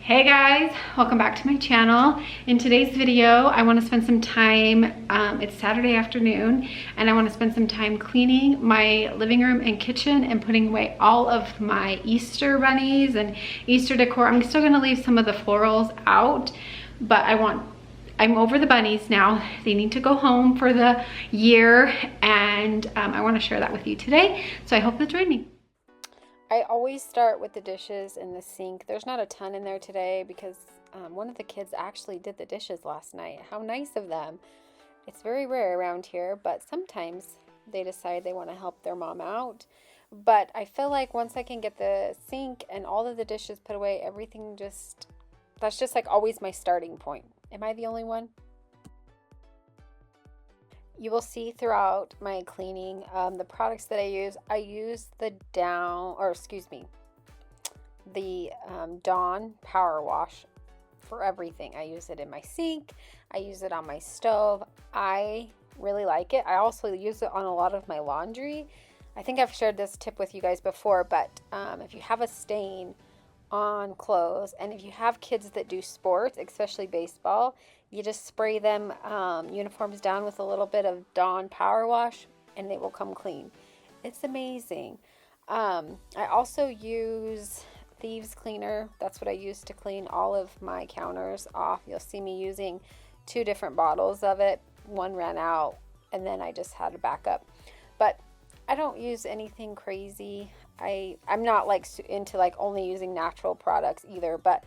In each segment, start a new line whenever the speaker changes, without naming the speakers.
Hey guys, welcome back to my channel. In today's video, I want to spend some time, it's Saturday afternoon, and I want to spend some time cleaning my living room and kitchen and putting away all of my Easter bunnies and Easter decor. I'm still going to leave some of the florals out, but I'm over the bunnies now. They need to go home for the year, and I want to share that with you today, so I hope you'll join me. I always start with the dishes in the sink. There's not a ton in there today because one of the kids actually did the dishes last night. How nice of them. It's very rare around here, but sometimes they decide they want to help their mom out. But I feel like once I can get the sink and all of the dishes put away, that's just like always my starting point. Am I the only one? You will see throughout my cleaning the products that I use the Dawn Power Wash for everything. I use it in my sink. I use it on my stove. I really like it. I also use it on a lot of my laundry. I think I've shared this tip with you guys before, but if you have a stain on clothes, and if you have kids that do sports, especially baseball, you just spray them uniforms down with a little bit of Dawn Power Wash and they will come clean. It's amazing. I also use Thieves Cleaner. That's what I use to clean all of my counters off. You'll see me using 2 different bottles of it. One ran out and then I just had a backup. But I don't use anything crazy. I'm not like into like only using natural products either, but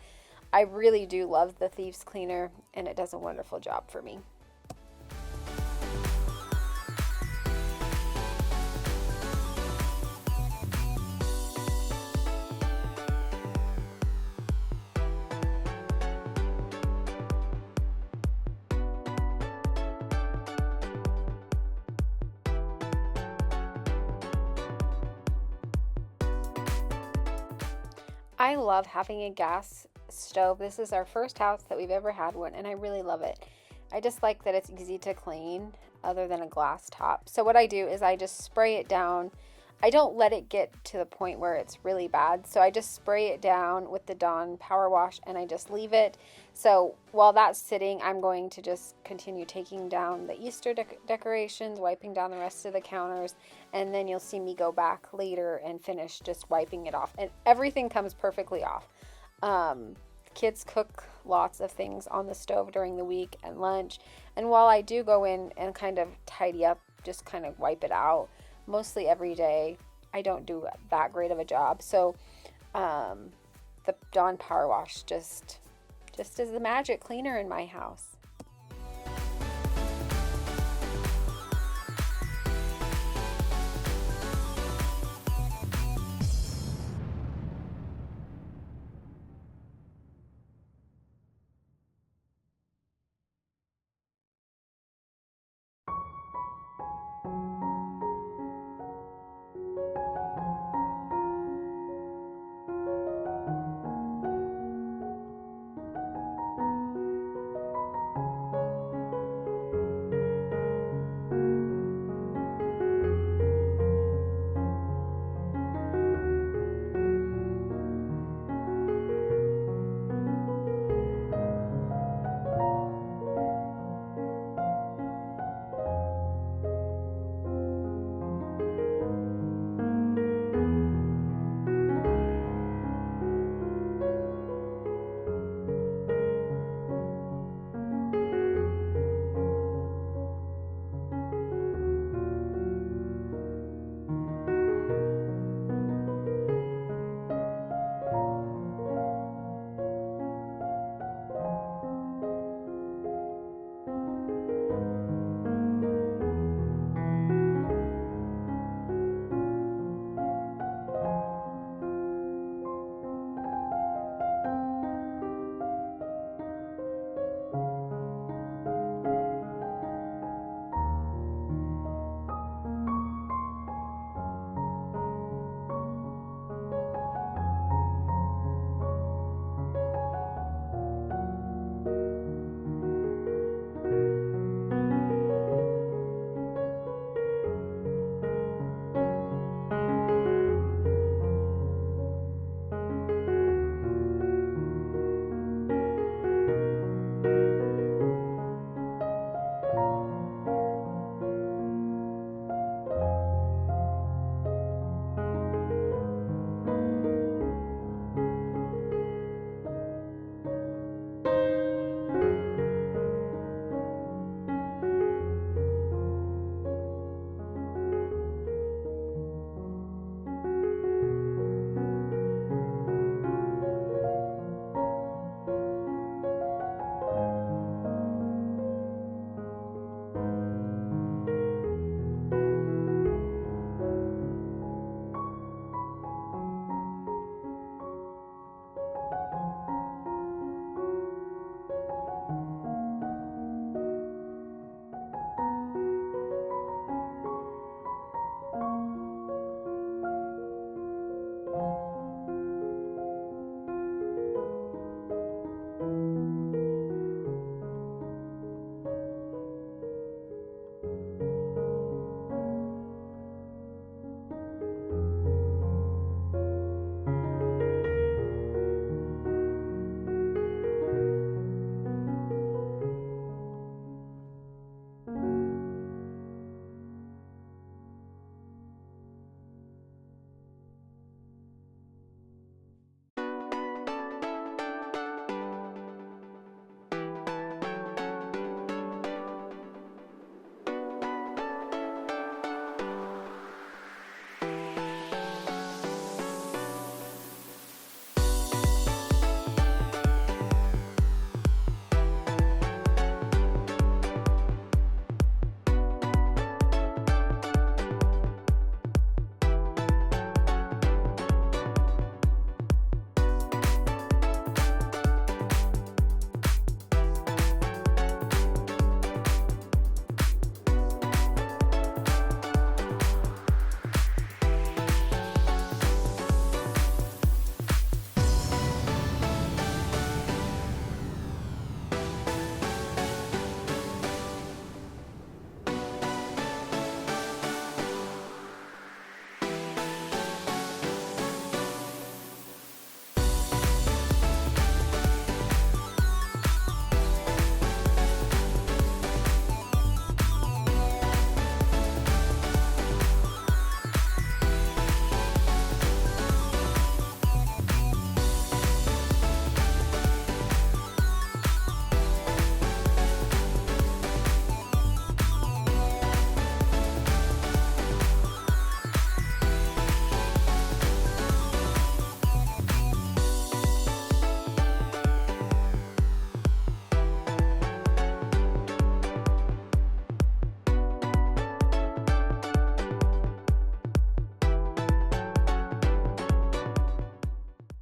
I really do love the Thieves Cleaner and it does a wonderful job for me. I love having a gas stove. This is our first house that we've ever had one, and I really love it. I just like that it's easy to clean other than a glass top. So what I do is I just spray it down. I don't let it get to the point where it's really bad. So I just spray it down with the Dawn Power Wash and I just leave it. So while that's sitting, I'm going to just continue taking down the Easter decorations, wiping down the rest of the counters, and then you'll see me go back later and finish just wiping it off. And everything comes perfectly off. Kids cook lots of things on the stove during the week and lunch. And while I do go in and kind of tidy up, just kind of wipe it out, mostly every day, I don't do that great of a job. So the Dawn Power Wash just is the magic cleaner in my house.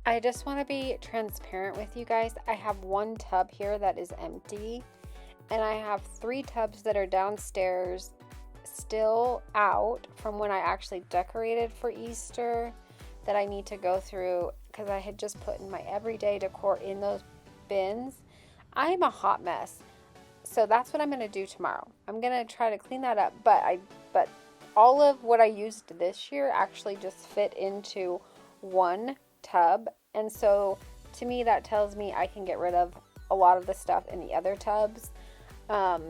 I just want to be transparent with you guys. I have one tub here that is empty, and I have 3 tubs that are downstairs still out from when I actually decorated for Easter that I need to go through because I had just put in my everyday decor in those bins. I am a hot mess. So that's what I'm going to do tomorrow. I'm going to try to clean that up, but all of what I used this year actually just fit into one tub, and so to me that tells me I can get rid of a lot of the stuff in the other tubs. I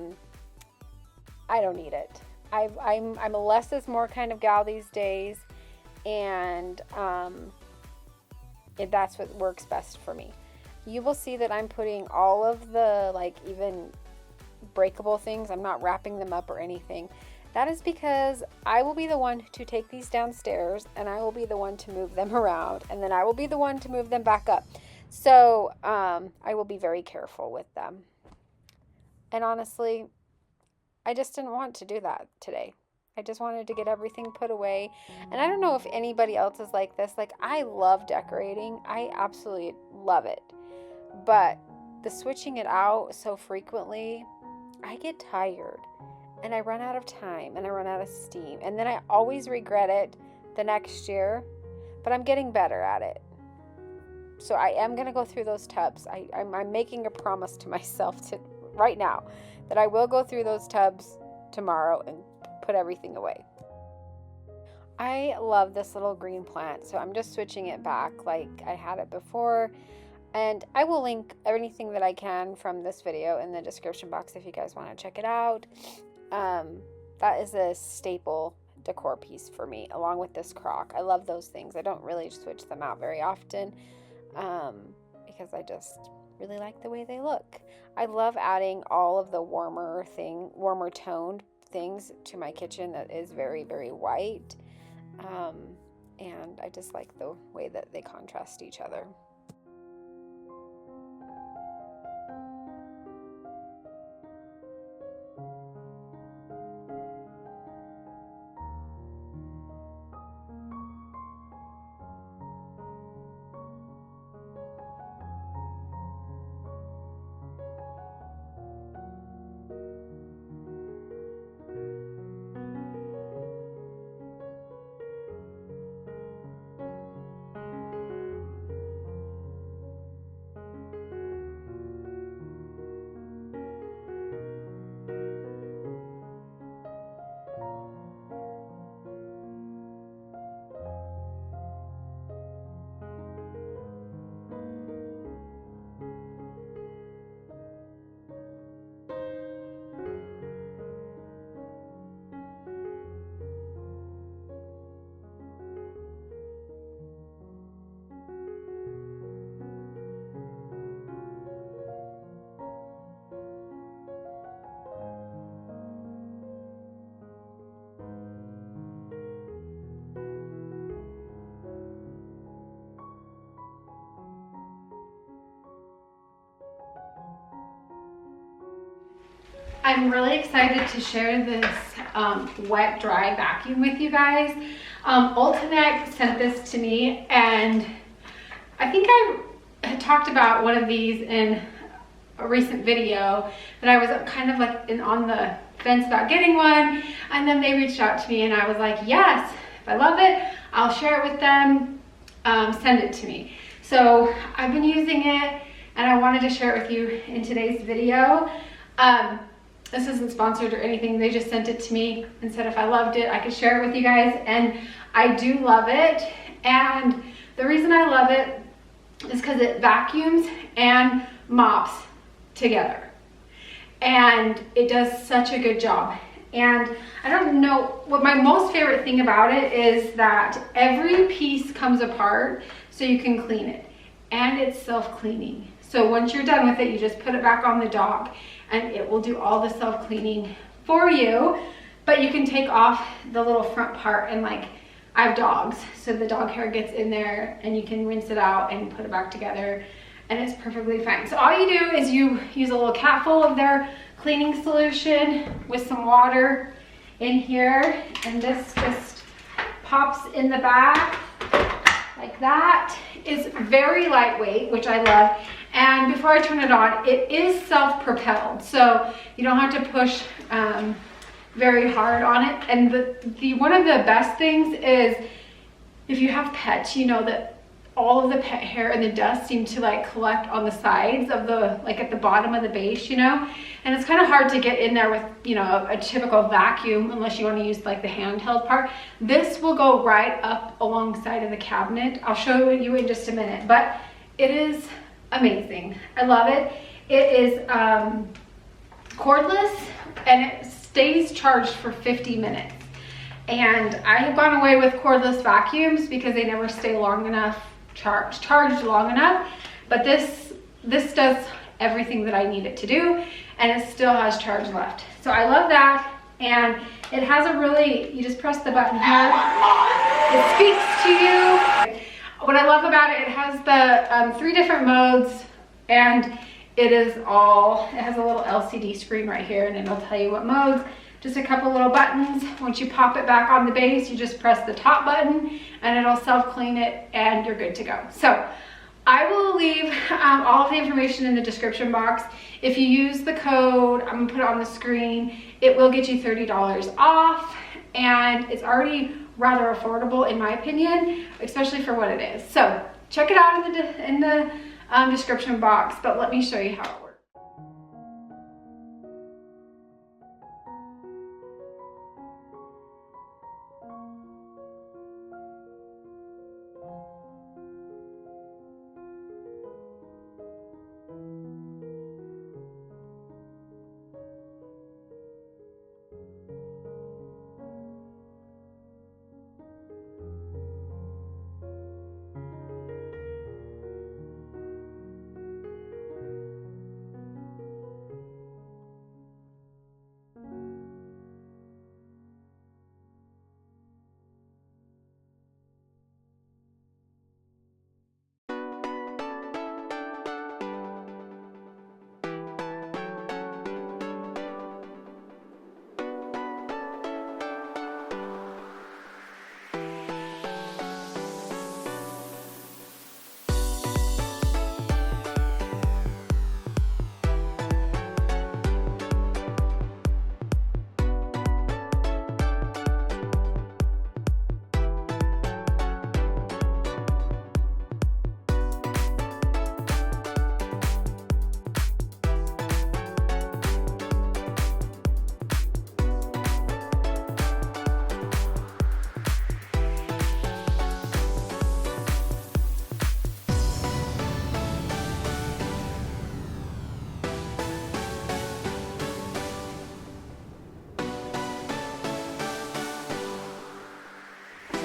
don't need it. I'm a less is more kind of gal these days, and if that's what works best for me. You will see that I'm putting all of the like even breakable things, I'm not wrapping them up or anything. That is because I will be the one to take these downstairs, and I will be the one to move them around, and then I will be the one to move them back up. So I will be very careful with them. And honestly, I just didn't want to do that today. I just wanted to get everything put away. And I don't know if anybody else is like this. Like, I love decorating. I absolutely love it. But the switching it out so frequently, I get tired. And I run out of time, and I run out of steam, and then I always regret it the next year, but I'm getting better at it. So I am going to go through those tubs. I'm making a promise to myself right now that I will go through those tubs tomorrow and put everything away. I love this little green plant, so I'm just switching it back like I had it before. And I will link anything that I can from this video in the description box if you guys want to check it out. That is a staple decor piece for me, along with this crock. I love those things. I don't really switch them out very often because I just really like the way they look. I love adding all of the warmer toned things to my kitchen that is very, very white. And I just like the way that they contrast each other. I'm really excited to share this wet dry vacuum with you guys. Ultimate sent this to me, and I think I had talked about one of these in a recent video that I was kind of like on the fence about getting one, and then they reached out to me and I was like, yes, if I love it, I'll share it with them, send it to me. So I've been using it and I wanted to share it with you in today's video. This isn't sponsored or anything. They just sent it to me and said if I loved it, I could share it with you guys. And I do love it. And the reason I love it is because it vacuums and mops together. And it does such a good job. And I don't know, what my most favorite thing about it is that every piece comes apart so you can clean it. And it's self-cleaning. So once you're done with it, you just put it back on the dog and it will do all the self-cleaning for you. But you can take off the little front part, and like, I have dogs, so the dog hair gets in there and you can rinse it out and put it back together and it's perfectly fine. So all you do is you use a little cap full of their cleaning solution with some water in here, and this just pops in the back like that is very lightweight, which I love. And before I turn it on, it is self-propelled, so you don't have to push very hard on it. And the one of the best things is if you have pets, you know that all of the pet hair and the dust seem to like collect on the sides of the, like at the bottom of the base, you know, and it's kind of hard to get in there with, you know, a typical vacuum unless you want to use like the handheld part. This will go right up alongside of the cabinet. I'll show you in just a minute, but it is amazing. I love it. It is cordless and it stays charged for 50 minutes. And I have gone away with cordless vacuums because they never stay long enough charged long enough, but this does everything that I need it to do, and it still has charge left. So I love that, and it has a really, you just press the button here, it speaks to you. What I love about it, it has the 3 different modes, and it has a little LCD screen right here, and it'll tell you what modes. Just a couple little buttons. Once you pop it back on the base, you just press the top button and it'll self-clean it and you're good to go. So I will leave all of the information in the description box. If you use the code, I'm gonna put it on the screen, it will get you $30 off, and it's already rather affordable in my opinion, especially for what it is. So check it out in the description box, but let me show you how it works.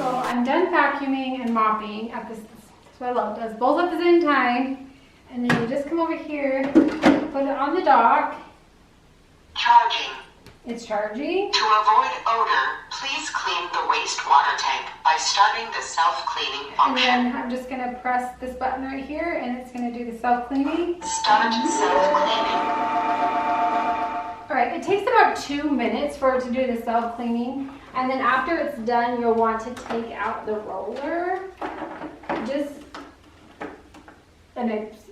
So I'm done vacuuming and mopping at this. That's what I love. It does both at the same time, and then you just come over here, put it on the dock.
Charging.
It's charging.
To avoid odor, please clean the wastewater tank by starting the self-cleaning function.
And then I'm just gonna press this button right here, and it's gonna do the self-cleaning.
Start self-cleaning.
All right, it takes about 2 minutes for it to do the self-cleaning. And then after it's done, you'll want to take out the roller, and it's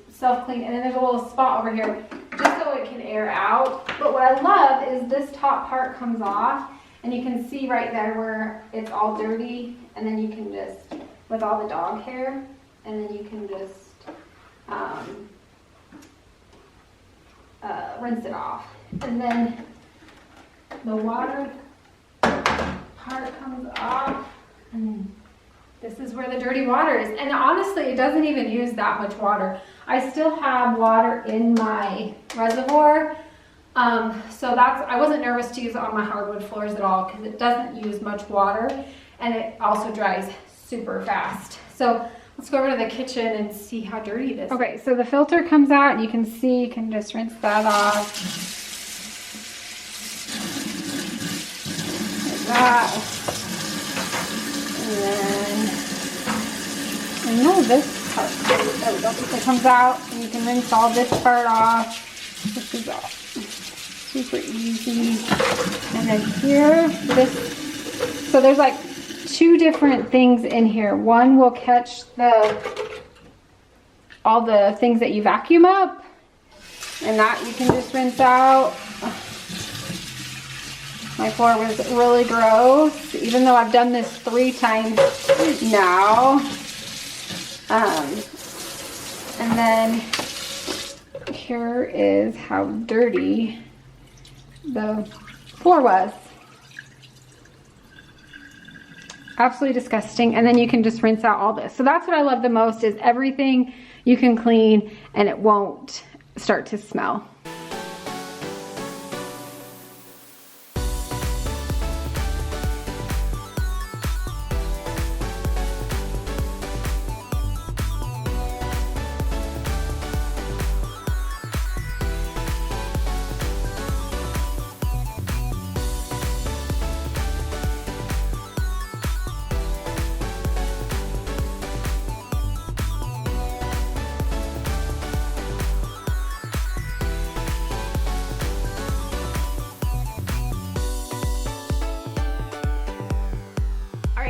self-clean. And then there's a little spot over here, just so it can air out. But what I love is this top part comes off, and you can see right there where it's all dirty. And then you can just, with all the dog hair, and then you can just rinse it off. And then the water part comes off, and this is where the dirty water is. And honestly, it doesn't even use that much water. I still have water in my reservoir, so I wasn't nervous to use it on my hardwood floors at all because it doesn't use much water, and it also dries super fast. So let's go over to the kitchen and see how dirty it is. Okay, so the filter comes out, and you can see, you can just rinse that off. That. And then, I know this part, there we go, it comes out, and you can rinse all this part off. This is all super easy. And then here, so there's like two different things in here. One will catch all the things that you vacuum up, and that you can just rinse out. My floor was really gross, even though I've done this 3 times now. And then here is how dirty the floor was. Absolutely disgusting. And then you can just rinse out all this. So that's what I love the most, is everything you can clean and it won't start to smell.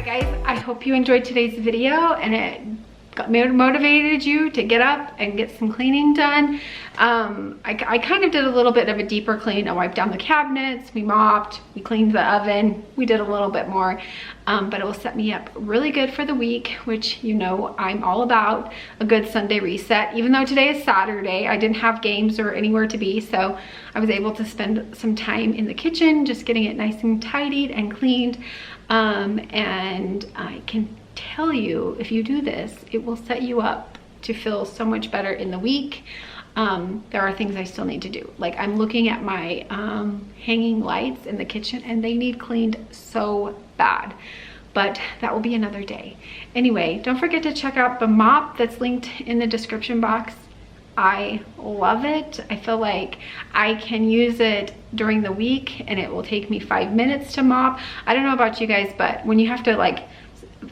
Guys, I hope you enjoyed today's video and it motivated you to get up and get some cleaning done. I kind of did a little bit of a deeper clean. I wiped down the cabinets, we mopped, we cleaned the oven, we did a little bit more, but it will set me up really good for the week, which you know I'm all about a good Sunday reset. Even though today is Saturday, I didn't have games or anywhere to be, so I was able to spend some time in the kitchen just getting it nice and tidied and cleaned. And I can tell you, if you do this, it will set you up to feel so much better in the week. There are things I still need to do. Like, I'm looking at my hanging lights in the kitchen and they need cleaned so bad, but that will be another day. Anyway, don't forget to check out the mop that's linked in the description box. I love it. I feel like I can use it during the week and it will take me 5 minutes to mop. I don't know about you guys, but when you have to like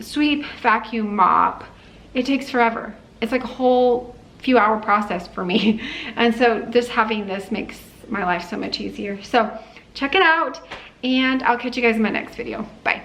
sweep, vacuum, mop, it takes forever. It's like a whole few hour process for me. And so just having this makes my life so much easier. So check it out and I'll catch you guys in my next video. Bye.